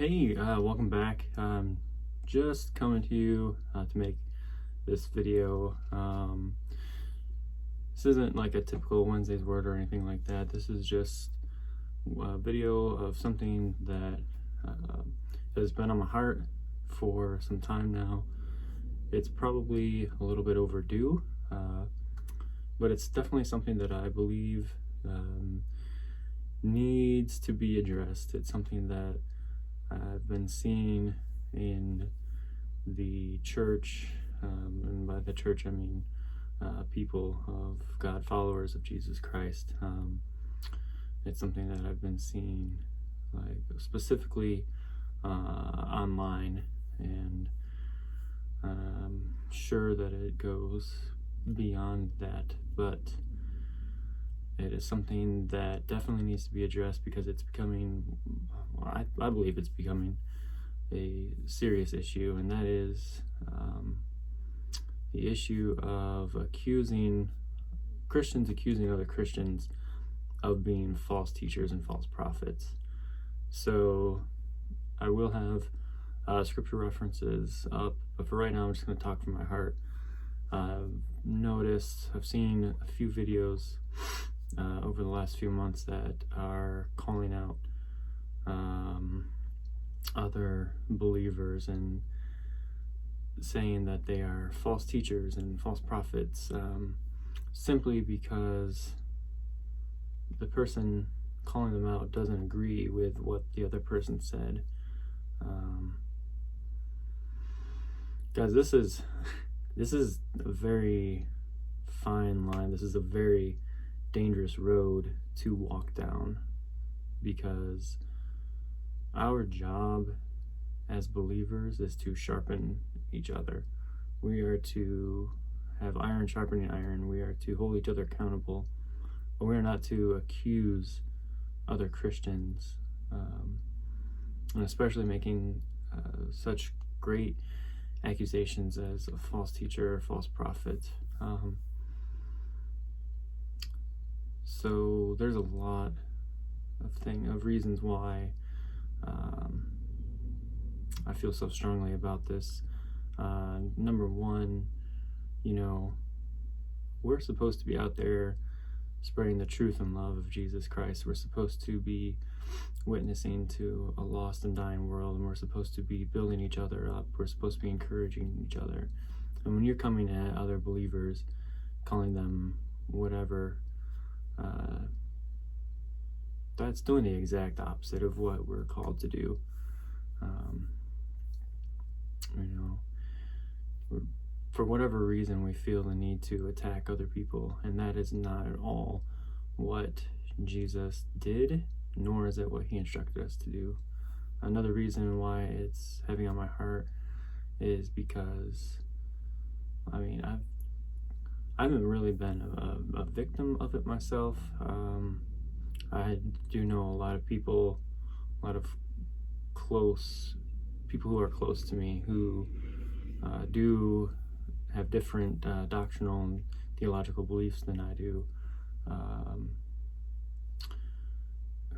Hey, welcome back. Just coming to you to make this video. This isn't like a typical Wednesday's Word or anything like that. This is just a video of something that has been on my heart for some time now. It's probably a little bit overdue, but it's definitely something that I believe needs to be addressed. It's something that I've been seeing in the church, and by the church I mean people of God, followers of Jesus Christ. It's something that I've been seeing, like specifically online, and I'm sure that it goes beyond that, but it is something that definitely needs to be addressed because it's becoming, I believe it's becoming a serious issue, and that is the issue of Christians accusing other Christians of being false teachers and false prophets. So I will have scripture references up, but for right now I'm just going to talk from my heart. I've seen a few videos over the last few months that are calling out other believers and saying that they are false teachers and false prophets, simply because the person calling them out doesn't agree with what the other person said. Guys, this is a very fine line. This is a very dangerous road to walk down, because our job as believers is to sharpen each other. We are to have iron sharpening iron. We are to hold each other accountable, but we are not to accuse other Christians, and especially making such great accusations as a false teacher or false prophet. So there's a lot of reasons why I feel so strongly about this. Number one, we're supposed to be out there spreading the truth and love of Jesus Christ. We're supposed to be witnessing to a lost and dying world, and we're supposed to be building each other up. We're supposed to be encouraging each other. And when you're coming at other believers, calling them whatever, that's doing the exact opposite of what we're called to do. For whatever reason, we feel the need to attack other people, and that is not at all what Jesus did, nor is it what he instructed us to do. Another reason why it's heavy on my heart is because I haven't really been a victim of it myself. I do know a lot of people, a lot of people who are close to me who do have different doctrinal and theological beliefs than I do,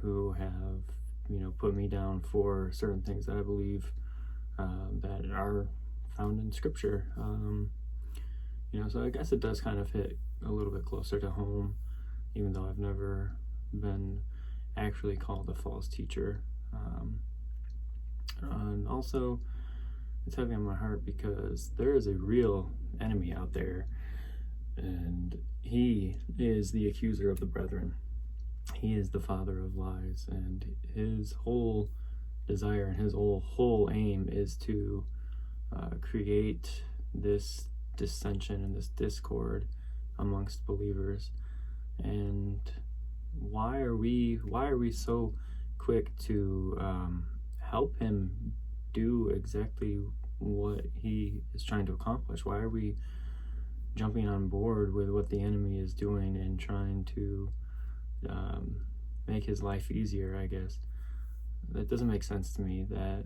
who have put me down for certain things that I believe that are found in Scripture. So I guess it does kind of hit a little bit closer to home, even though I've never been actually called a false teacher. And also, it's heavy on my heart because there is a real enemy out there, and he is the accuser of the brethren. He is the father of lies, and his whole desire and his whole aim is to create this dissension and this discord amongst believers. And why are we so quick to help him do exactly what he is trying to accomplish? Why are we jumping on board with what the enemy is doing and trying to make his life easier, I guess? That doesn't make sense to me, that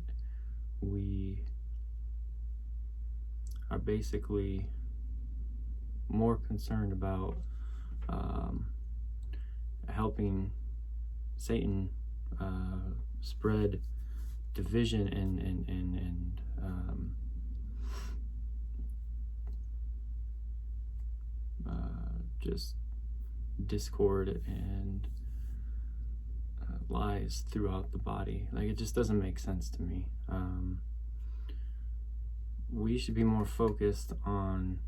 we are basically more concerned about helping Satan spread division and just discord and lies throughout the body. Like, it just doesn't make sense to me. We should be more focused on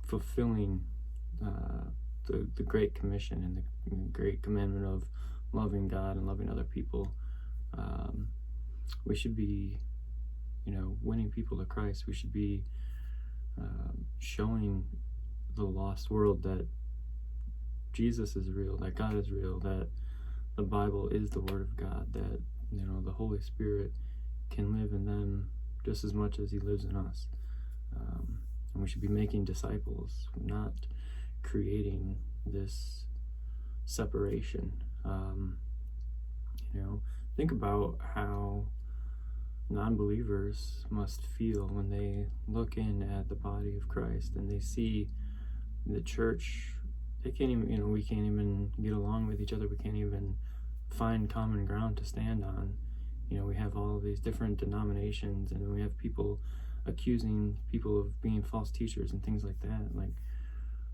fulfilling the Great Commission and the Great Commandment of loving God and loving other people. We should be, winning people to Christ. We should be showing the lost world that Jesus is real, that God is real, that the Bible is the Word of God, that the Holy Spirit can live in them just as much as He lives in us. And we should be making disciples, not creating this separation. Think about how non-believers must feel when they look in at the body of Christ and they see the church. They can't even, we can't even get along with each other. We can't even find common ground to stand on. We have all of these different denominations, and we have people accusing people of being false teachers and things like that. Like,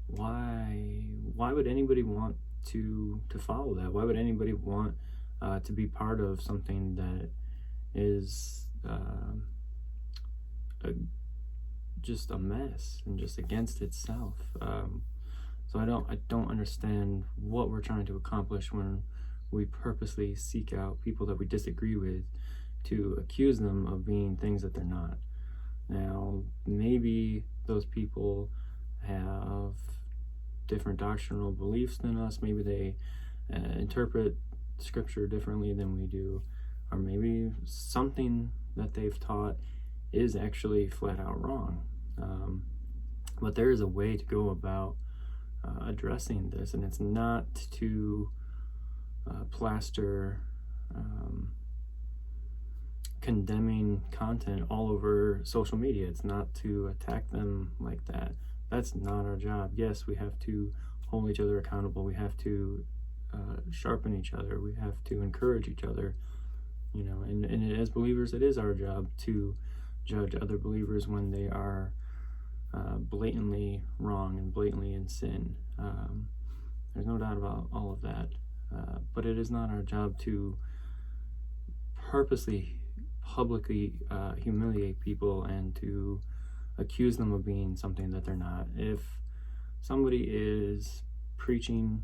why would anybody want to follow that? Why would anybody want to be part of something that is just a mess and just against itself? So I don't understand what we're trying to accomplish when we purposely seek out people that we disagree with to accuse them of being things that they're not. Now, maybe those people have different doctrinal beliefs than us. Maybe they interpret Scripture differently than we do. Or maybe something that they've taught is actually flat out wrong. But there is a way to go about addressing this, and it's not to plaster condemning content all over social media. It's not to attack them like that. That's not our job. Yes, we have to hold each other accountable. We have to sharpen each other. We have to encourage each other. And as believers, it is our job to judge other believers when they are blatantly wrong and blatantly in sin. There's no doubt about all of that. But it is not our job to purposely, publicly humiliate people and to accuse them of being something that they're not. If somebody is preaching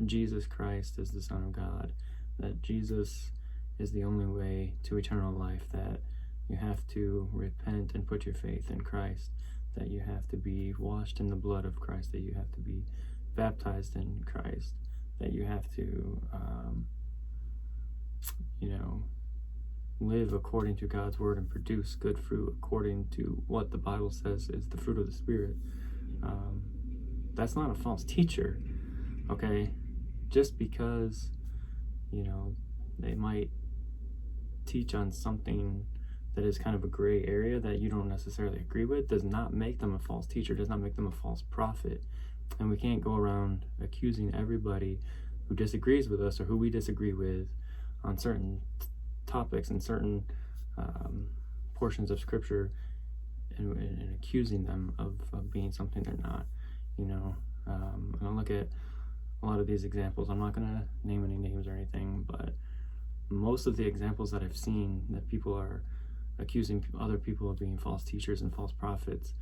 Jesus Christ as the Son of God, that Jesus is the only way to eternal life, that you have to repent and put your faith in Christ, that you have to be washed in the blood of Christ, that you have to be baptized in Christ, that you have to live according to God's word and produce good fruit according to what the Bible says is the fruit of the Spirit. That's not a false teacher, okay? Just because they might teach on something that is kind of a gray area that you don't necessarily agree with does not make them a false teacher, does not make them a false prophet. And we can't go around accusing everybody who disagrees with us or who we disagree with on certain topics and certain portions of Scripture and accusing them of being something they're not. And I look at a lot of these examples. I'm not going to name any names or anything, but most of the examples that I've seen that people are accusing other people of being false teachers and false prophets,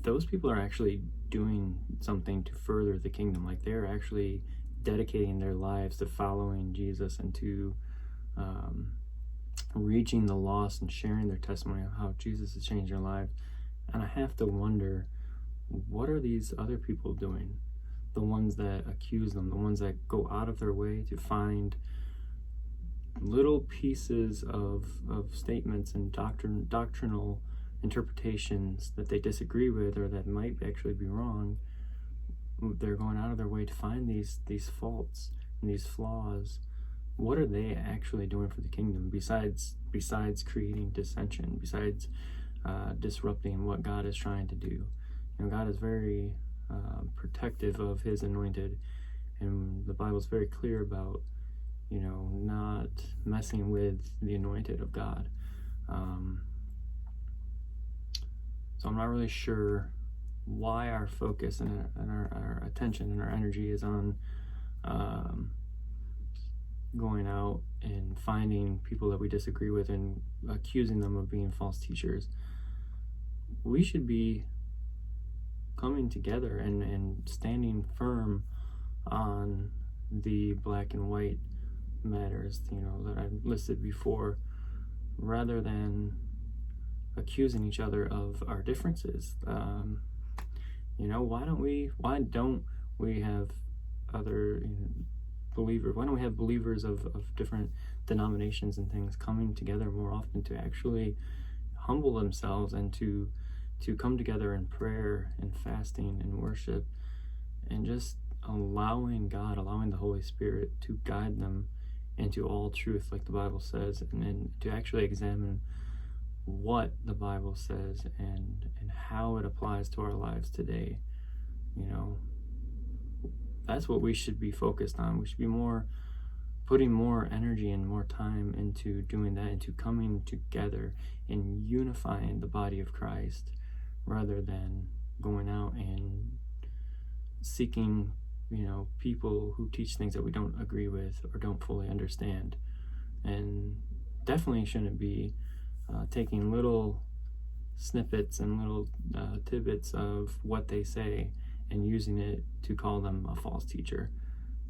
those people are actually doing something to further the kingdom. Like, they're actually dedicating their lives to following Jesus and to reaching the lost and sharing their testimony of how Jesus has changed their lives. And I have to wonder, what are these other people doing? The ones that accuse them, the ones that go out of their way to find little pieces of statements and doctrinal interpretations that they disagree with or that might actually be wrong. They're going out of their way to find these faults and these flaws. What are they actually doing for the kingdom besides creating dissension, besides disrupting what God is trying to do? God is very protective of His anointed, and the Bible is very clear about not messing with the anointed of God. So I'm not really sure why our focus and our attention and our energy is on going out and finding people that we disagree with and accusing them of being false teachers. We should be coming together and standing firm on the black and white matters, that I've listed before, rather than accusing each other of our differences. Why don't we have other believers? Why don't we have believers of different denominations and things coming together more often to actually humble themselves and to come together in prayer and fasting and worship, and just allowing the Holy Spirit to guide them into all truth, like the Bible says, and to actually examine what the Bible says and how it applies to our lives today. That's what we should be focused on. We should be putting more energy and more time into doing that, into coming together and unifying the body of Christ, rather than going out and seeking people who teach things that we don't agree with or don't fully understand. And definitely shouldn't be taking little snippets and little tidbits of what they say and using it to call them a false teacher.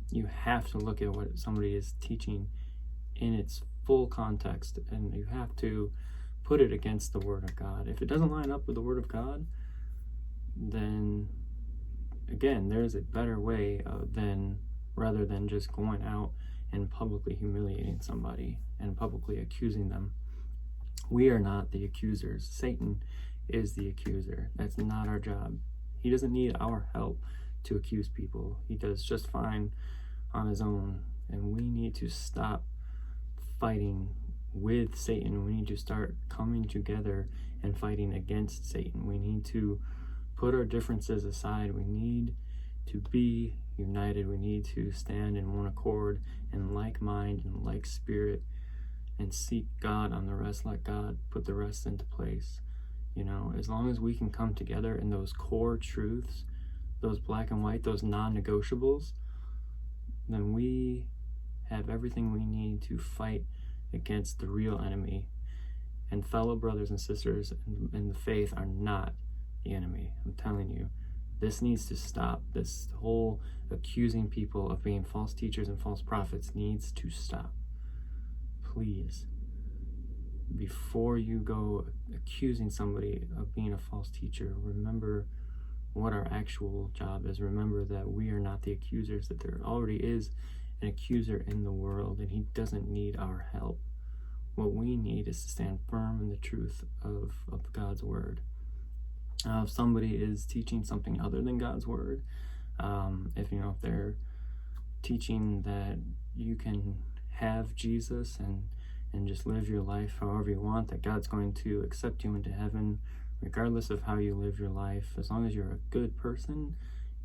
You have to look at what somebody is teaching in its full context, and you have to put it against the Word of God. If it doesn't line up with the Word of God, then again, there's a better way rather than just going out and publicly humiliating somebody and publicly accusing them. We are not the accusers. Satan is the accuser. That's not our job. He doesn't need our help to accuse people. He does just fine on his own. And we need to stop fighting with Satan. We need to start coming together and fighting against Satan. We need to put our differences aside. We need to be united. We need to stand in one accord and like mind and like spirit, and seek God on the rest. Let God put the rest into place. As long as we can come together in those core truths, those black and white, those non-negotiables, then we have everything we need to fight against the real enemy. And fellow brothers and sisters in the faith are not the enemy. I'm telling you, this needs to stop. This whole accusing people of being false teachers and false prophets needs to stop. Please, before you go accusing somebody of being a false teacher, remember what our actual job is. Remember that we are not the accusers, that there already is an accuser in the world, and he doesn't need our help. What we need is to stand firm in the truth of God's word. If somebody is teaching something other than God's word, if they're teaching that you can have Jesus and just live your life however you want, that God's going to accept you into heaven regardless of how you live your life, as long as you're a good person.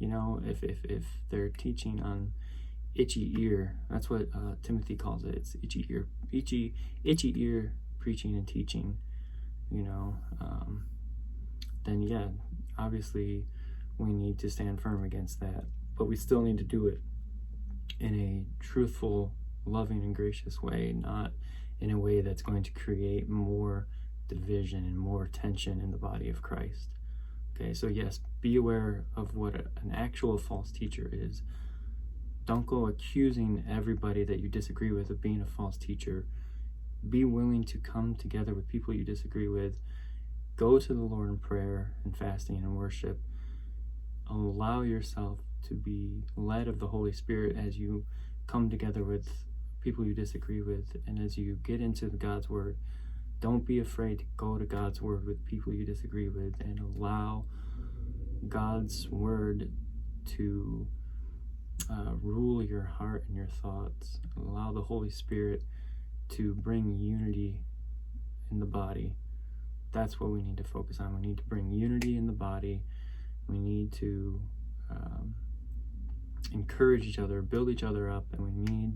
If they're teaching on itchy ear, that's what Timothy calls it. It's itchy ear preaching and teaching, then yeah, obviously we need to stand firm against that, but we still need to do it in a truthful, loving, and gracious way, not in a way that's going to create more division and more tension in the body of Christ. Okay, so yes, be aware of what an actual false teacher is. Don't go accusing everybody that you disagree with of being a false teacher. Be willing to come together with people you disagree with. Go to the Lord in prayer and fasting and worship. Allow yourself to be led of the Holy Spirit as you come together with people you disagree with, and as you get into God's word. Don't be afraid to go to God's word with people you disagree with, and allow God's word to rule your heart and your thoughts. Allow the Holy Spirit to bring unity in the body. That's what we need to focus on. We need to bring unity in the body. We need to encourage each other, build each other up, and we need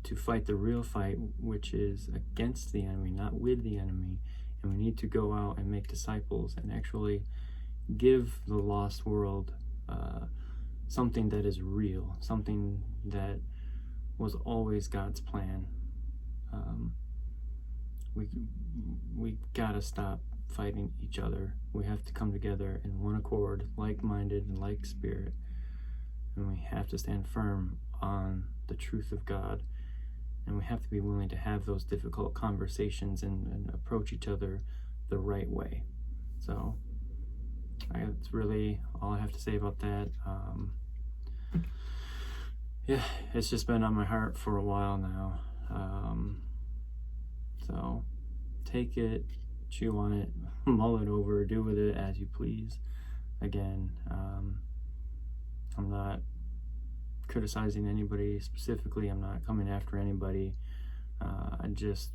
to fight the real fight, which is against the enemy, not with the enemy. And we need to go out and make disciples and actually give the lost world something that is real, something that was always God's plan. We gotta stop fighting each other. We have to come together in one accord, like-minded and like spirit, and we have to stand firm on the truth of God, and we have to be willing to have those difficult conversations and approach each other the right way. So that's really all I have to say about that. Yeah, it's just been on my heart for a while now. So take it, chew on it, mull it over, do with it as you please. Again, I'm not criticizing anybody specifically. I'm not coming after anybody. I just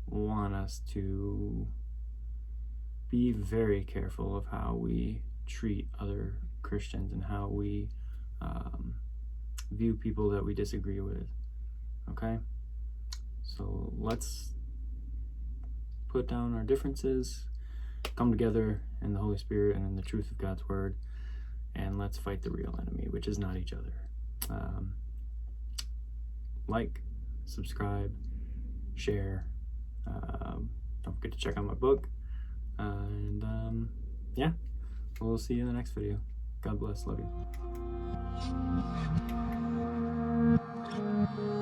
want us to be very careful of how we treat other Christians and how we view people that we disagree with. Okay? So let's put down our differences, come together in the Holy Spirit and in the truth of God's Word, and let's fight the real enemy, which is not each other. Like, subscribe, share. Don't forget to check out my book. And yeah, we'll see you in the next video. God bless. Love you.